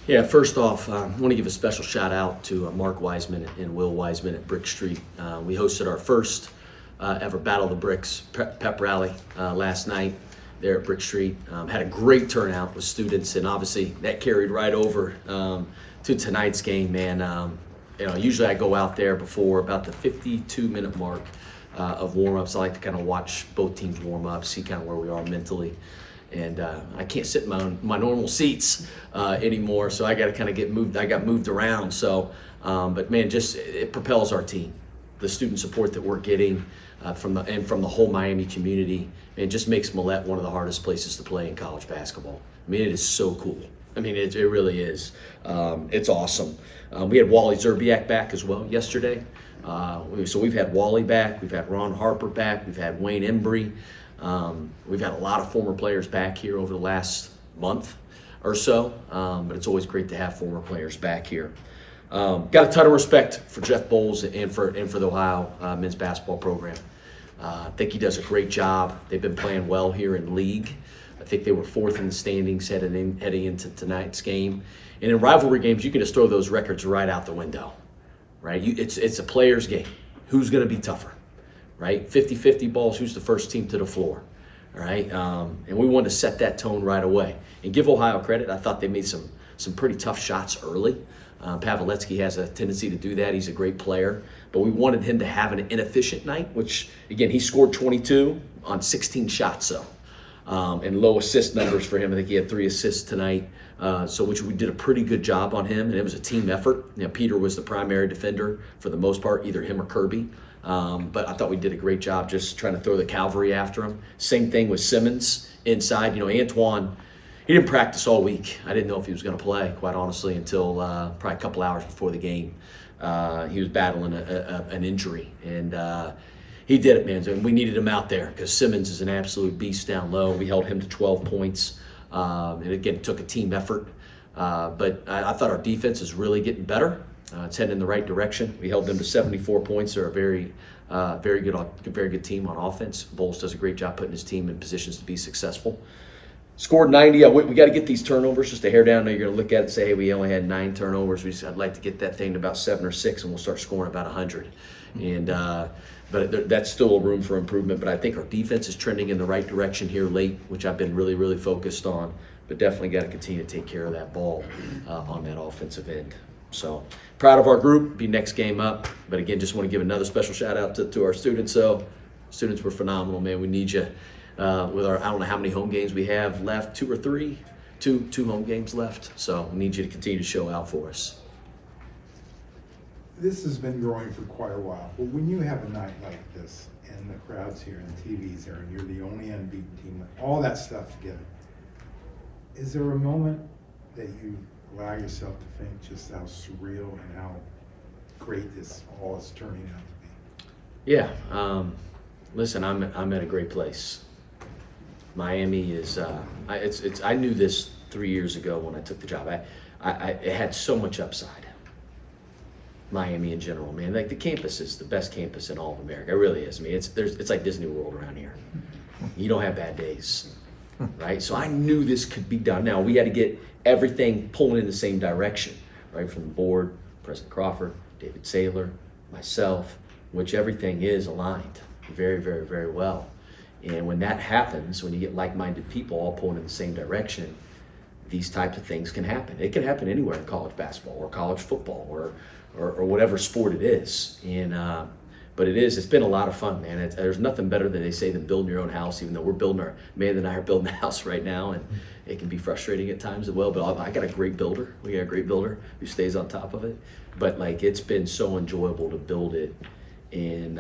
Yeah, first off, I want to give a special shout out to Mark Wiseman and Will Wiseman at Brick Street. We hosted our first ever Battle of the Bricks pep rally last night there at Brick Street. Had a great turnout with students, and obviously that carried right over to tonight's game, man. Usually I go out there before about the 52-minute mark of warm-ups. I like to kind of watch both teams warm up, see kind of where we are mentally. And I can't sit in my normal seats anymore, so I got to kind of get moved. I got moved around. So, but man, just it propels our team. The student support that we're getting from the whole Miami community, and it just makes Millett one of the hardest places to play in college basketball. I mean, it is so cool. I mean, it really is. It's awesome. We had Wally Zerbiak back as well yesterday. So we've had Wally back. We've had Ron Harper back. We've had Wayne Embry. We've had a lot of former players back here over the last month or so, but it's always great to have former players back here. Got a ton of respect for Jeff Bowles and for the Ohio men's basketball program. I think he does a great job. They've been playing well here in league. I think they were fourth in the standings heading into tonight's game. And in rivalry games, you can just throw those records right out the window, right? It's a player's game. Who's going to be tougher? Right? 50-50 balls, who's the first team to the floor, all right? And we wanted to set that tone right away. And give Ohio credit, I thought they made some pretty tough shots early. Pavletsky has a tendency to do that. He's a great player. But we wanted him to have an inefficient night, which, again, he scored 22 on 16 shots, though. And low assist numbers for him. I think he had 3 assists tonight, which we did a pretty good job on him, and it was a team effort. Peter was the primary defender for the most part, either him or Kirby. But I thought we did a great job just trying to throw the cavalry after him. Same thing with Simmons inside. Antoine, he didn't practice all week. I didn't know if he was going to play, quite honestly, until probably a couple hours before the game. He was battling an injury, and he did it, man. And we needed him out there because Simmons is an absolute beast down low. We held him to 12 points. And again, it took a team effort. But I thought our defense is really getting better. It's heading in the right direction. We held them to 74 points. They're a very good team on offense. Bowles does a great job putting his team in positions to be successful. Scored 90. We got to get these turnovers just a hair down. Now you're going to look at it and say, hey, we only had 9 turnovers. I'd like to get that thing to about 7 or 6, and we'll start scoring about 100. And but that's still a room for improvement. But I think our defense is trending in the right direction here late, which I've been really, really focused on. But definitely got to continue to take care of that ball on that offensive end. So proud of our group. Be next game up. But again, just want to give another special shout out to our students. So students were phenomenal, man. We need you with our, I don't know how many home games we have left, 2 or 3, two home games left. So we need you to continue to show out for us. This has been growing for quite a while, but when you have a night like this and the crowd's here and the TV's there and you're the only unbeaten team, all that stuff together, is there a moment that you allow yourself to think just how surreal and how great this all is turning out to be? Yeah. Listen, I'm at a great place. Miami is. I knew this 3 years ago when I took the job. It had so much upside. Miami in general, man. Like the campus is the best campus in all of America. It really is. I mean, it's like Disney World around here. You don't have bad days, right? So I knew this could be done. Now we had to get everything pulling in the same direction, right? From the board, President Crawford, David Saylor, myself, which everything is aligned very, very, very well. And when that happens, when you get like-minded people all pulling in the same direction, these types of things can happen. It can happen anywhere in college basketball or college football or whatever sport it is. And but it's been a lot of fun, man. There's nothing better than they say than building your own house, even though Amanda and I are building a house right now, and it can be frustrating at times as well. But I got a great builder. We got a great builder who stays on top of it. But like it's been so enjoyable to build it and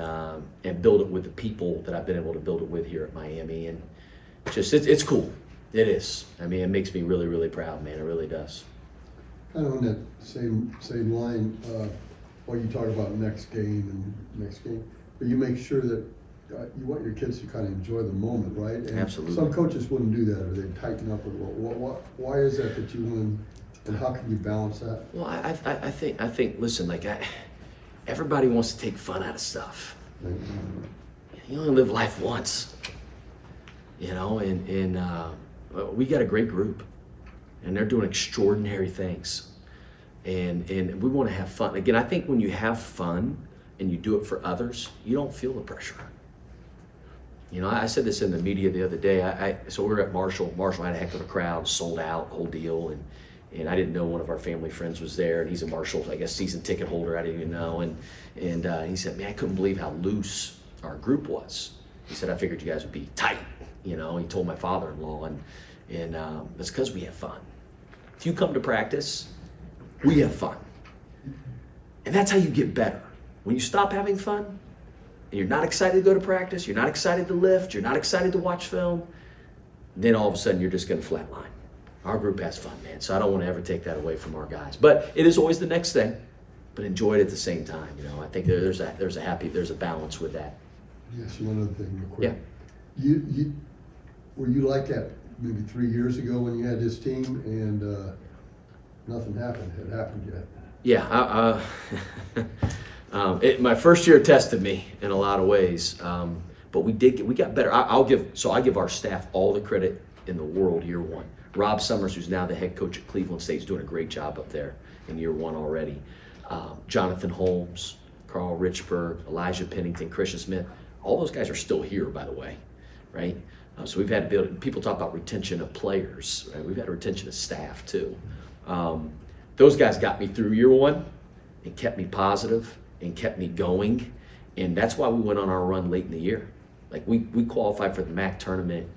build it with the people that I've been able to build it with here at Miami. And just it's cool. It is. I mean, it makes me really, really proud, man. It really does. Kind of on that same line, what you talk about next game, but you make sure that you want your kids to kind of enjoy the moment, right? And absolutely. Some coaches wouldn't do that, or they'd tighten up a little. Why is that you want, and how can you balance that? Well, I think. Listen, like everybody wants to take fun out of stuff. Right. You only live life once, and we got a great group. and they're doing extraordinary things. And we want to have fun. Again, I think when you have fun and you do it for others, you don't feel the pressure. You know, I said this in the media the other day. So we were at Marshall. Marshall had a heck of a crowd, sold out, whole deal. And I didn't know one of our family friends was there. And he's a Marshall, I guess, season ticket holder. I didn't even know. And he said, man, I couldn't believe how loose our group was. He said, I figured you guys would be tight. You know, he told my father-in-law. And it's because we have fun. If you come to practice, we have fun. And that's how you get better. When you stop having fun, and you're not excited to go to practice, you're not excited to lift, you're not excited to watch film, then all of a sudden you're just going to flatline. Our group has fun, man, so I don't want to ever take that away from our guys. But it is always the next thing, but enjoy it at the same time. You know, I think there's a balance with that. Yes, one other thing real quick. Yeah. Were you like that maybe 3 years ago when you had this team and nothing had happened yet? Yeah, my first year tested me in a lot of ways, but we got better. I give our staff all the credit in the world year one. Rob Summers, who's now the head coach at Cleveland State, is doing a great job up there in year one already. Jonathan Holmes, Carl Richburg, Elijah Pennington, Christian Smith, all those guys are still here, by the way, right? So we've had to build. People talk about retention of players, right? We've had a retention of staff too. Those guys got me through year one and kept me positive and kept me going, and that's why we went on our run late in the year. Like we qualified for the MAC tournament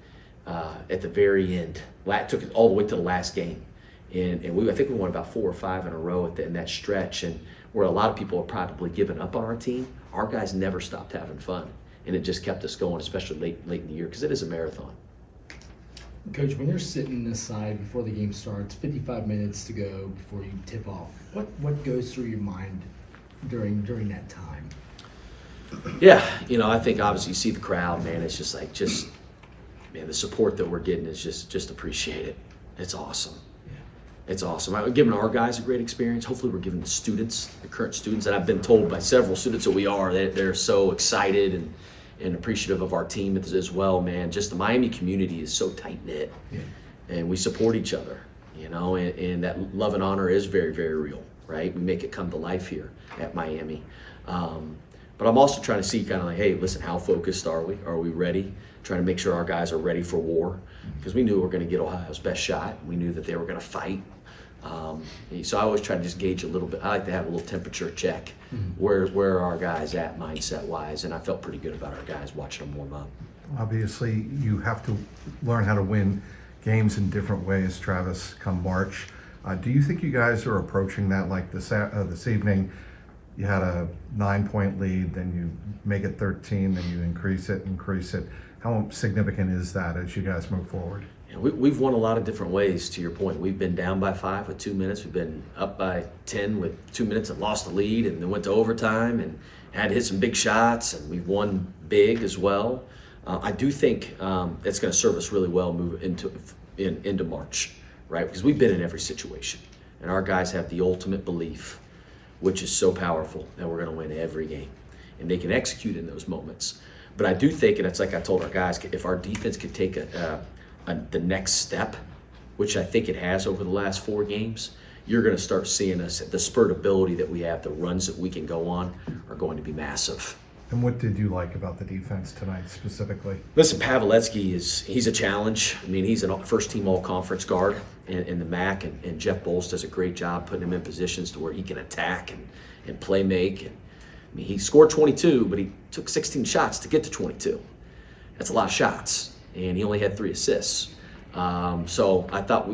at the very end. It took it all the way to the last game, and I think we won about 4 or 5 in a row in that stretch. And where a lot of people are probably giving up on our team, our guys never stopped having fun, and it just kept us going, especially late in the year because it is a marathon. Coach, when you're sitting aside before the game starts, 55 minutes to go before you tip off, what goes through your mind during that time? Yeah, you know, I think obviously you see the crowd, man. It's just like, man, the support that we're getting is just appreciate it. It's awesome. Yeah. It's awesome. We're giving our guys a great experience. Hopefully we're giving the current students, and I've been told by several students that we are, they're so excited and appreciative of our team as well, man. Just the Miami community is so tight-knit, and we support each other, you know, and that love and honor is very, very real, right? We make it come to life here at Miami. But I'm also trying to see kind of like, hey, listen, how focused are we? Are we ready? Trying to make sure our guys are ready for war, because we knew we were going to get Ohio's best shot. We knew that they were going to fight. So I always try to just gauge a little bit. I like to have a little temperature check. Where are our guys at mindset-wise? And I felt pretty good about our guys watching them warm up. Obviously, you have to learn how to win games in different ways, Travis, come March. Do you think you guys are approaching that like this evening? You had a 9-point lead, then you make it 13, then you increase it. How significant is that as you guys move forward? Yeah, we've won a lot of different ways, to your point. We've been down by 5 with 2 minutes. We've been up by 10 with 2 minutes and lost the lead, and then went to overtime and had to hit some big shots, and we've won big as well. I do think it's going to serve us really well moving into March, right? Because we've been in every situation, and our guys have the ultimate belief, which is so powerful, that we're going to win every game, and they can execute in those moments. But I do think, and it's like I told our guys, if our defense could take the next step, which I think it has over the last 4 games, you're going to start seeing us, the spurt ability that we have, the runs that we can go on are going to be massive. And what did you like about the defense tonight specifically? Listen, Pavletsky he's a challenge. I mean, he's a first-team all-conference guard in the MAC, and Jeff Bowles does a great job putting him in positions to where he can attack and play make. And I mean, he scored 22, but he took 16 shots to get to 22. That's a lot of shots, and he only had 3 assists. So I thought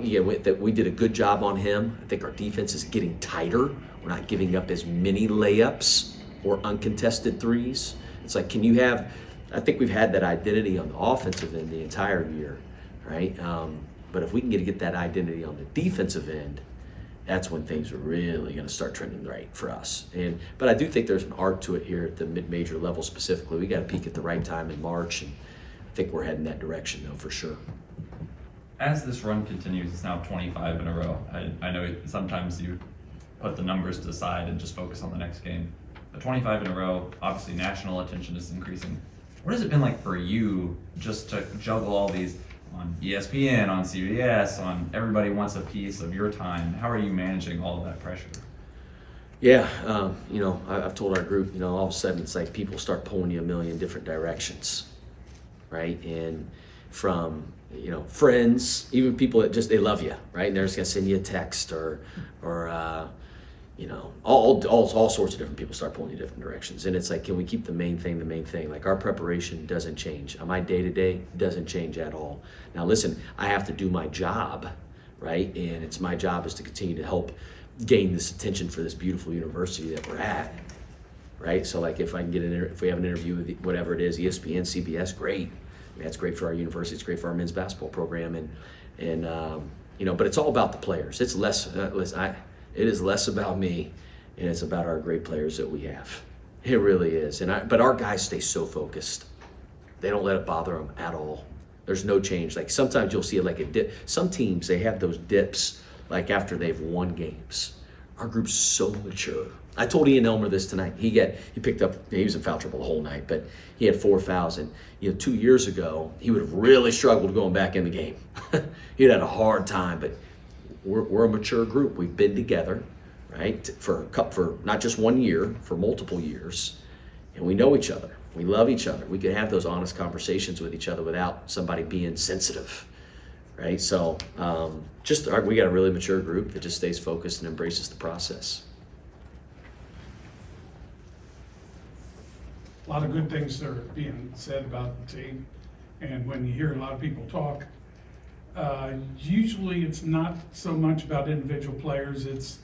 that we did a good job on him. I think our defense is getting tighter. We're not giving up as many layups or uncontested threes. It's like, I think we've had that identity on the offensive end the entire year, right? But if we can get that identity on the defensive end, that's when things are really going to start trending right for us. But I do think there's an art to it here at the mid-major level specifically. We got to peak at the right time in March, and I think we're heading that direction, though, for sure. As this run continues, it's now 25 in a row. I know sometimes you put the numbers to the side and just focus on the next game. But 25 in a row, obviously national attention is increasing. What has it been like for you just to juggle all these on ESPN, on CBS, on everybody wants a piece of your time. How are you managing all of that pressure? Yeah, I've told our group, all of a sudden it's like people start pulling you a million different directions, right? And from, friends, even people that they love you, right? And they're just gonna send you a text or all sorts of different people start pulling you different directions. And it's like, can we keep the main thing the main thing? Like our preparation doesn't change. My day-to-day doesn't change at all. Now listen, I have to do my job, right? And it's my job is to continue to help gain this attention for this beautiful university that we're at, right? So like if I can get if we have an interview with whatever it is, ESPN, CBS, great. I mean, that's great for our university. It's great for our men's basketball program, and but it's all about the players. It's less. It is less about me, and it's about our great players that we have. It really is. But our guys stay so focused. They don't let it bother them at all. There's no change. Like sometimes you'll see it like a dip. Some teams, they have those dips like after they've won games. Our group's so mature. I told Ian Elmer this tonight. He picked up, he was in foul trouble the whole night, but he had 4 fouls. And 2 years ago, he would have really struggled going back in the game. He'd had a hard time, but we're a mature group. We've been together, right, for not just 1 year, for multiple years, and we know each other. We love each other. We can have those honest conversations with each other without somebody being sensitive, right? So we got a really mature group that just stays focused and embraces the process. A lot of good things are being said about the team, and when you hear a lot of people talk, usually it's not so much about individual players, it's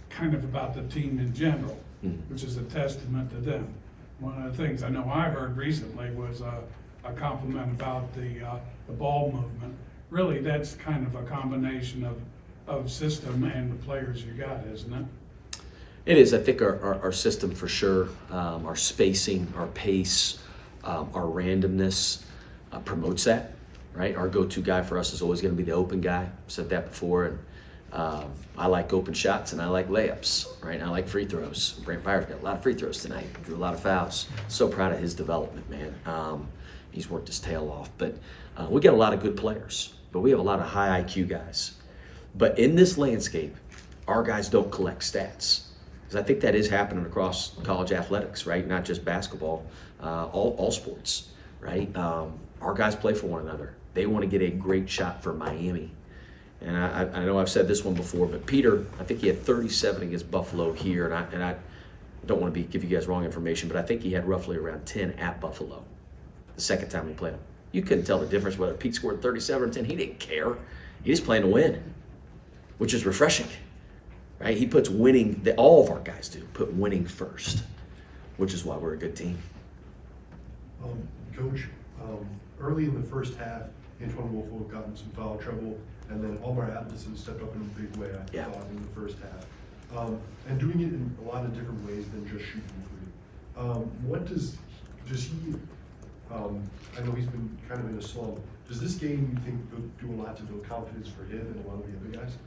kind of about the team in general, which is a testament to them. One of the things I know I heard recently was a compliment about the ball movement. Really, that's kind of a combination of system and the players you got, isn't it? It is. I think our system for sure, our spacing, our pace, our randomness promotes that, right? Our go-to guy for us is always going to be the open guy. I've said that before. And I like open shots and I like layups, right? And I like free throws. Brant Byers got a lot of free throws tonight. Drew a lot of fouls. So proud of his development, man. He's worked his tail off. But we get a lot of good players. But we have a lot of high IQ guys. But in this landscape, our guys don't collect stats. Because I think that is happening across college athletics, right? Not just basketball, all sports, right? Our guys play for one another. They want to get a great shot for Miami. And I know I've said this one before, but Peter, I think he had 37 against Buffalo here, and I don't want to give you guys wrong information, but I think he had roughly around 10 at Buffalo the second time we played him. You couldn't tell the difference whether Pete scored 37 or 10. He didn't care. He was playing to win, which is refreshing. Right? He puts winning, all of our guys do, put winning first, which is why we're a good team. Coach, early in the first half, Antoine Wolfo got in some foul trouble, and then Omar Abdison stepped up in a big way, I thought, in the first half. And doing it in a lot of different ways than just shooting three. What does he, I know he's been kind of in a slump, does this game, you think, do a lot to build confidence for him and a lot of the other guys?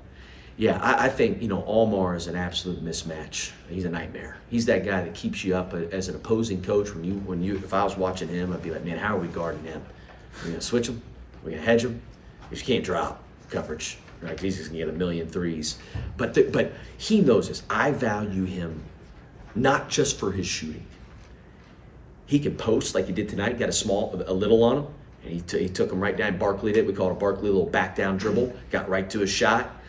Yeah, I think, Omar is an absolute mismatch. He's a nightmare. He's that guy that keeps you up as an opposing coach. If I was watching him, I'd be like, man, how are we guarding him? Are we going to switch him? Are we going to hedge him? Because you can't drop coverage, right? He's just going to get a million threes. But he knows this. I value him not just for his shooting. He can post like he did tonight. Got a little on him, and he took him right down. Barkley did. We call it a Barkley little back down dribble. Got right to his shot.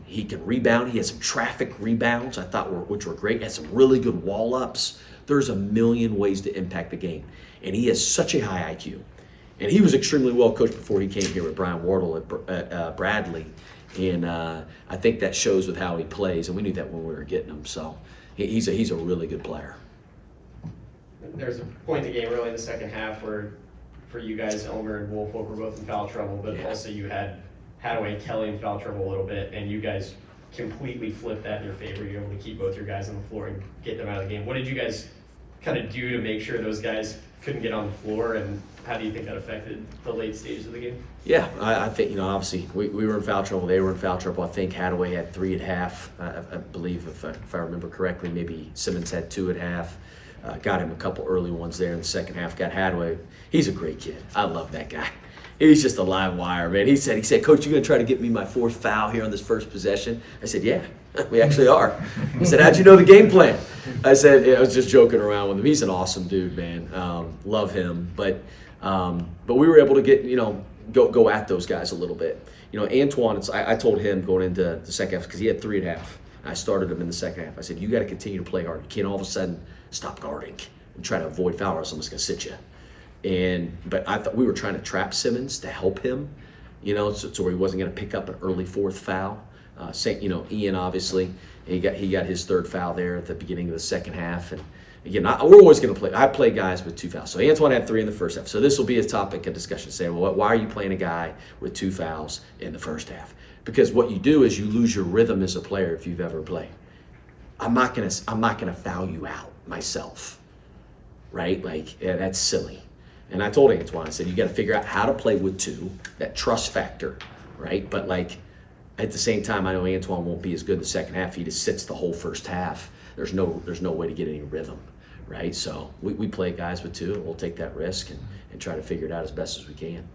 He can rebound. He has some traffic rebounds, I thought, which were great. He has some really good wall ups. There's a million ways to impact the game, and he has such a high IQ. And he was extremely well coached before he came here with Brian Wardle at Bradley, and I think that shows with how he plays. And we knew that when we were getting him. So he's a really good player. There's a point in the game early in the second half where, for you guys, Elmer and Wolfhoek were both in foul trouble, but also you had Hadaway, Kelly in foul trouble a little bit, and you guys completely flipped that in your favor. You're able to keep both your guys on the floor and get them out of the game. What did you guys kind of do to make sure those guys couldn't get on the floor, and how do you think that affected the late stages of the game? Yeah, I think, obviously we were in foul trouble. They were in foul trouble. I think Hadaway had 3 at half. I believe, if I remember correctly, maybe Simmons had 2 at half. Got him a couple early ones there in the second half. Got Hadaway. He's a great kid. I love that guy. He's just a live wire, man. He said, Coach, you gonna try to get me my 4th foul here on this first possession? I said, yeah, we actually are. He said, how'd you know the game plan? I said, I was just joking around with him. He's an awesome dude, man. Love him. But we were able to get, go at those guys a little bit. Antoine, I told him going into the second half, because he had 3.5. I started him in the second half. I said, you got to continue to play hard. You can't all of a sudden stop guarding and try to avoid foul or someone's going to sit you. But I thought we were trying to trap Simmons to help him, so where he wasn't going to pick up an early 4th foul. Ian, obviously, he got his 3rd foul there at the beginning of the second half. And again, we're always going to play. I play guys with 2 fouls. So Antoine had 3 in the first half. So this will be a topic of discussion. Saying, well, why are you playing a guy with 2 fouls in the first half? Because what you do is you lose your rhythm as a player if you've ever played. I'm not gonna foul you out myself, right? That's silly. And I told Antoine, I said, you got to figure out how to play with 2, that trust factor, right? But at the same time, I know Antoine won't be as good in the second half. He just sits the whole first half. There's no way to get any rhythm, right? So we play guys with 2, and we'll take that risk and try to figure it out as best as we can.